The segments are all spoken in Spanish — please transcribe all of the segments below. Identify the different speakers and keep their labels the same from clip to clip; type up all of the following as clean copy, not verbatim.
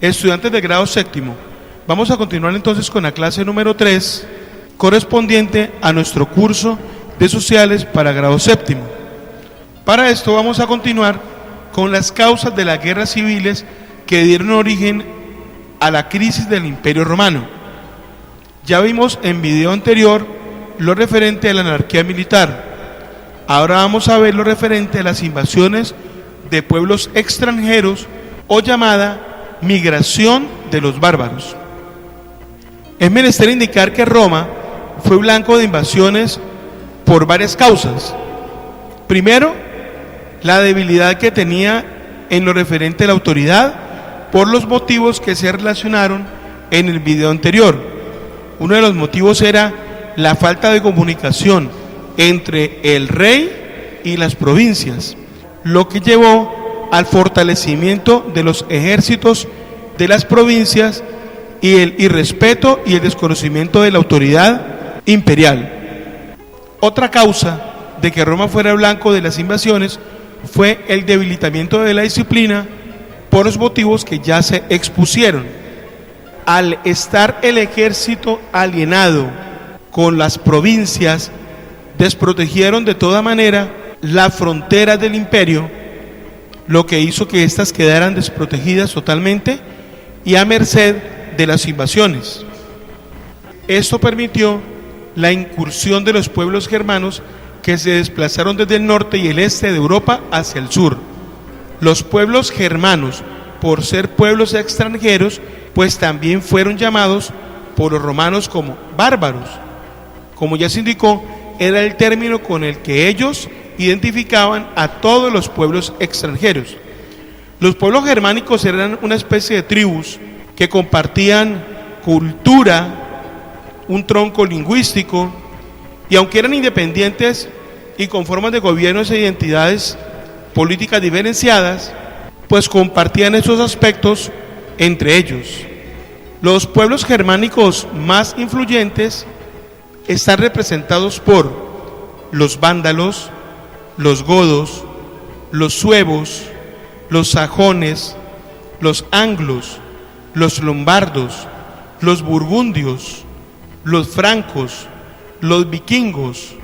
Speaker 1: Estudiantes de grado séptimo, vamos a continuar entonces con la clase número 3, correspondiente a nuestro curso de sociales para grado séptimo. Para esto vamos a continuar con las causas de las guerras civiles que dieron origen a la crisis del Imperio Romano. Ya vimos en video anterior lo referente a la anarquía militar. Ahora vamos a ver lo referente a las invasiones de pueblos extranjeros o llamada migración de los bárbaros. Es menester indicar que Roma fue blanco de invasiones por varias causas. Primero, la debilidad que tenía en lo referente a la autoridad por los motivos que se relacionaron en el video anterior. Uno de los motivos era la falta de comunicación entre el rey y las provincias, lo que llevó al fortalecimiento de los ejércitos de las provincias y el irrespeto y el desconocimiento de la autoridad imperial. Otra causa de que Roma fuera blanco de las invasiones fue el debilitamiento de la disciplina por los motivos que ya se expusieron. Al estar el ejército alienado con las provincias, desprotegieron de toda manera la frontera del imperio, lo que hizo que éstas quedaran desprotegidas totalmente y a merced de las invasiones. Esto permitió la incursión de los pueblos germanos que se desplazaron desde el norte y el este de Europa hacia el sur. Los pueblos germanos, por ser pueblos extranjeros, pues también fueron llamados por los romanos como bárbaros. Como ya se indicó, era el término con el que ellos identificaban a todos los pueblos extranjeros. Los pueblos germánicos eran una especie de tribus que compartían cultura, un tronco lingüístico, y aunque eran independientes y con formas de gobiernos e identidades políticas diferenciadas, pues compartían esos aspectos entre ellos. Los pueblos germánicos más influyentes están representados por los vándalos, los godos, los suevos, los sajones, los anglos, los lombardos, los burgundios, los francos, los vikingos,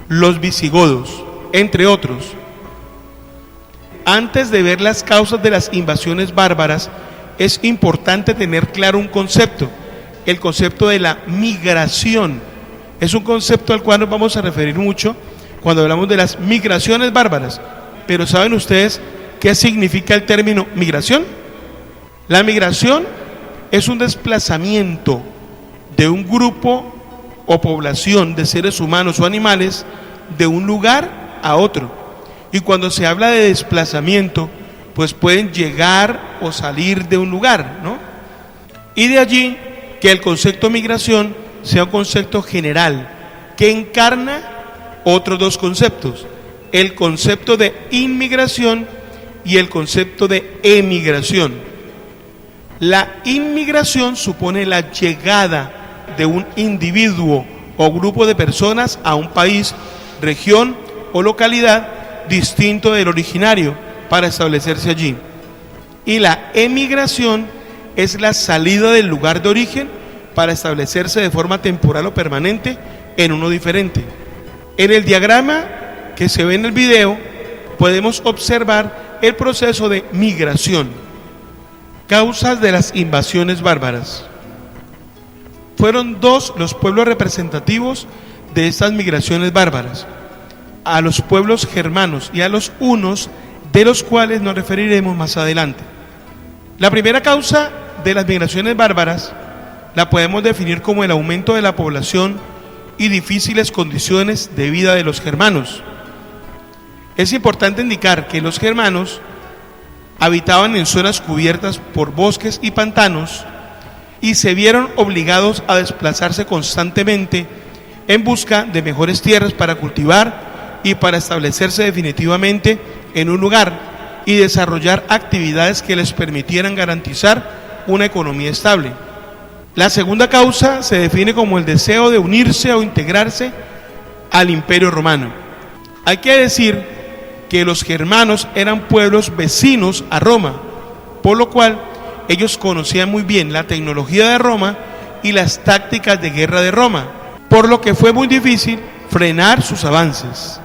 Speaker 1: los visigodos, entre otros. Antes de ver las causas de las invasiones bárbaras, es importante tener claro un concepto, el concepto de la migración. Es un concepto al cual nos vamos a referir mucho cuando hablamos de las migraciones bárbaras. Pero ¿saben ustedes qué significa el término migración? La migración es un desplazamiento de un grupo o población de seres humanos o animales de un lugar a otro. Y cuando se habla de desplazamiento, pues pueden llegar o salir de un lugar, ¿no? Y de allí que el concepto migración sea un concepto general que encarna otros dos conceptos: el concepto de inmigración y el concepto de emigración. La inmigración supone la llegada de un individuo o grupo de personas a un país, región o localidad distinto del originario para establecerse allí. Y la emigración es la salida del lugar de origen para establecerse de forma temporal o permanente en uno diferente. En el diagrama que se ve en el video podemos observar el proceso de migración. Causas de las invasiones bárbaras. Fueron dos los pueblos representativos de estas migraciones bárbaras: a los pueblos germanos y a los hunos, de los cuales nos referiremos más adelante. La primera causa de las migraciones bárbaras la podemos definir como el aumento de la población y difíciles condiciones de vida de los germanos. Es importante indicar que los germanos habitaban en zonas cubiertas por bosques y pantanos y se vieron obligados a desplazarse constantemente en busca de mejores tierras para cultivar y para establecerse definitivamente en un lugar y desarrollar actividades que les permitieran garantizar una economía estable. La segunda causa se define como el deseo de unirse o integrarse al Imperio Romano. Hay que decir que los germanos eran pueblos vecinos a Roma, por lo cual ellos conocían muy bien la tecnología de Roma y las tácticas de guerra de Roma, por lo que fue muy difícil frenar sus avances.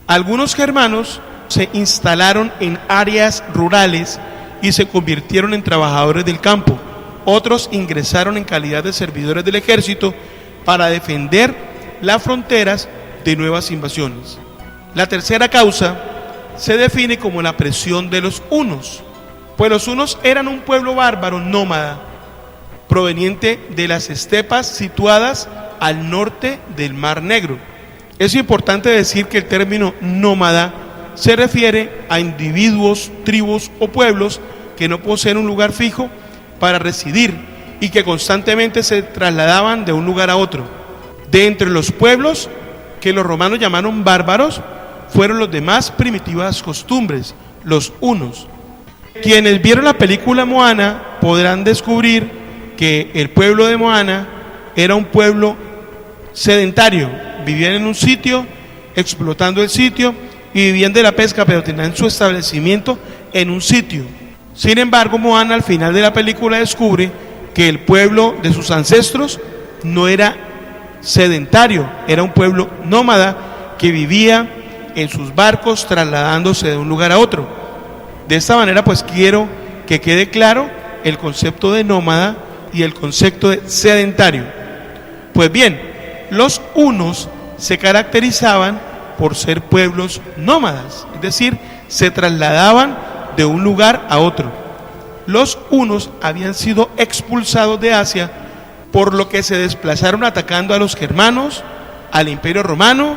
Speaker 1: Algunos germanos se instalaron en áreas rurales y se convirtieron en trabajadores del campo. Otros ingresaron en calidad de servidores del ejército para defender las fronteras de nuevas invasiones. La tercera causa se define como la presión de los hunos, pues los hunos eran un pueblo bárbaro nómada proveniente de las estepas situadas al norte del Mar Negro. Es importante decir que el término nómada se refiere a individuos, tribus o pueblos que no poseen un lugar fijo para residir y que constantemente se trasladaban de un lugar a otro. De entre los pueblos que los romanos llamaron bárbaros, fueron los de más primitivas costumbres, los hunos. Quienes vieron la película Moana podrán descubrir que el pueblo de Moana era un pueblo sedentario, vivían en un sitio, explotando el sitio y vivían de la pesca, pero tenían su establecimiento en un sitio. Sin embargo, Moana al final de la película descubre que el pueblo de sus ancestros no era sedentario, era un pueblo nómada que vivía en sus barcos trasladándose de un lugar a otro. De esta manera pues quiero que quede claro el concepto de nómada y el concepto de sedentario. Pues bien, los hunos se caracterizaban por ser pueblos nómadas, es decir, se trasladaban de un lugar a otro. Los hunos habían sido expulsados de Asia, por lo que se desplazaron atacando a los germanos, al Imperio Romano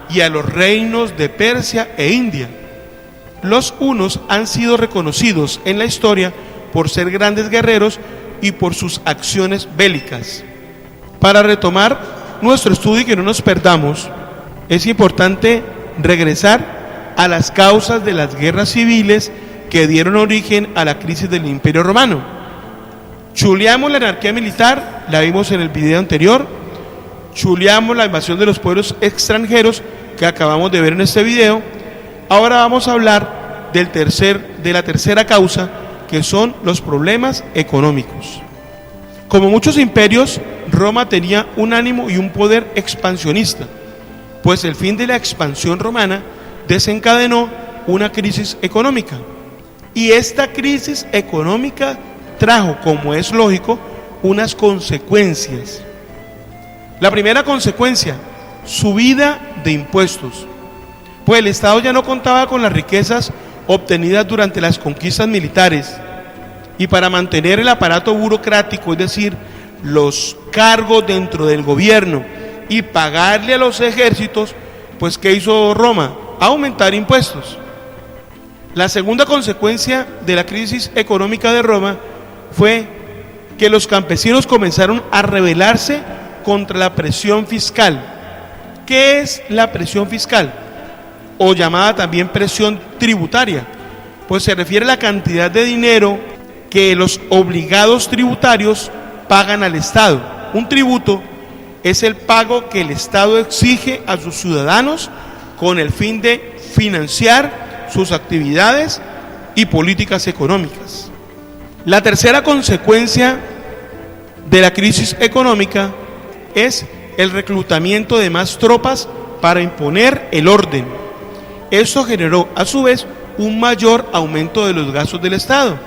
Speaker 1: y a los reinos de Persia e India. Los hunos han sido reconocidos en la historia por ser grandes guerreros y por sus acciones bélicas. Para retomar nuestro estudio y que no nos perdamos, es importante regresar a las causas de las guerras civiles que dieron origen a la crisis del Imperio Romano. Chuleamos la anarquía militar, la vimos en el video anterior. Chuleamos la invasión de los pueblos extranjeros que acabamos de ver en este video. Ahora vamos a hablar de la tercera causa, que son los problemas económicos. Como muchos imperios, Roma tenía un ánimo y un poder expansionista, pues el fin de la expansión romana desencadenó una crisis económica. Y esta crisis económica trajo, como es lógico, unas consecuencias. La primera consecuencia, subida de impuestos, pues el Estado ya no contaba con las riquezas obtenidas durante las conquistas militares, y para mantener el aparato burocrático, es decir, los cargos dentro del gobierno y pagarle a los ejércitos, pues ¿qué hizo Roma? Aumentar impuestos. La segunda consecuencia de la crisis económica de Roma fue que los campesinos comenzaron a rebelarse contra la presión fiscal. ¿Qué es la presión fiscal? O llamada también presión tributaria, pues se refiere a la cantidad de dinero que los obligados tributarios pagan al Estado. Un tributo es el pago que el Estado exige a sus ciudadanos con el fin de financiar sus actividades y políticas económicas. La tercera consecuencia de la crisis económica es el reclutamiento de más tropas para imponer el orden. Esto generó a su vez un mayor aumento de los gastos del Estado.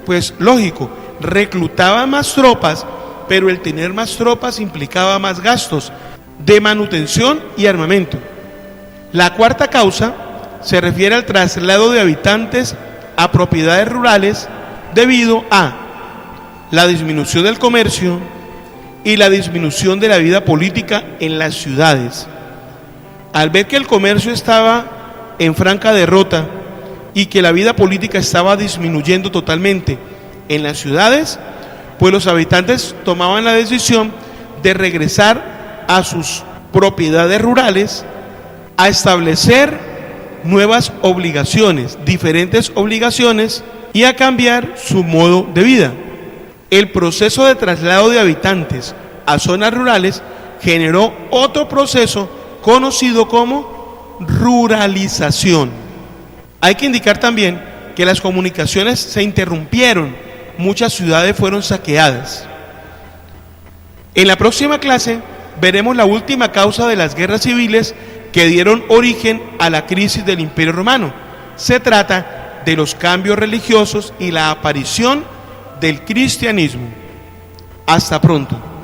Speaker 1: Pues lógico, reclutaba más tropas, pero el tener más tropas implicaba más gastos de manutención y armamento. La cuarta causa se refiere al traslado de habitantes a propiedades rurales debido a la disminución del comercio y la disminución de la vida política en las ciudades. Al ver que el comercio estaba en franca derrota y que la vida política estaba disminuyendo totalmente en las ciudades, pues los habitantes tomaban la decisión de regresar a sus propiedades rurales a establecer nuevas obligaciones, diferentes obligaciones, y a cambiar su modo de vida. El proceso de traslado de habitantes a zonas rurales generó otro proceso conocido como ruralización. Hay que indicar también que las comunicaciones se interrumpieron muchas ciudades fueron saqueadas. En la próxima clase veremos la última causa de las guerras civiles que dieron origen a la crisis del Imperio Romano. Se trata de los cambios religiosos y la aparición del cristianismo. Hasta pronto.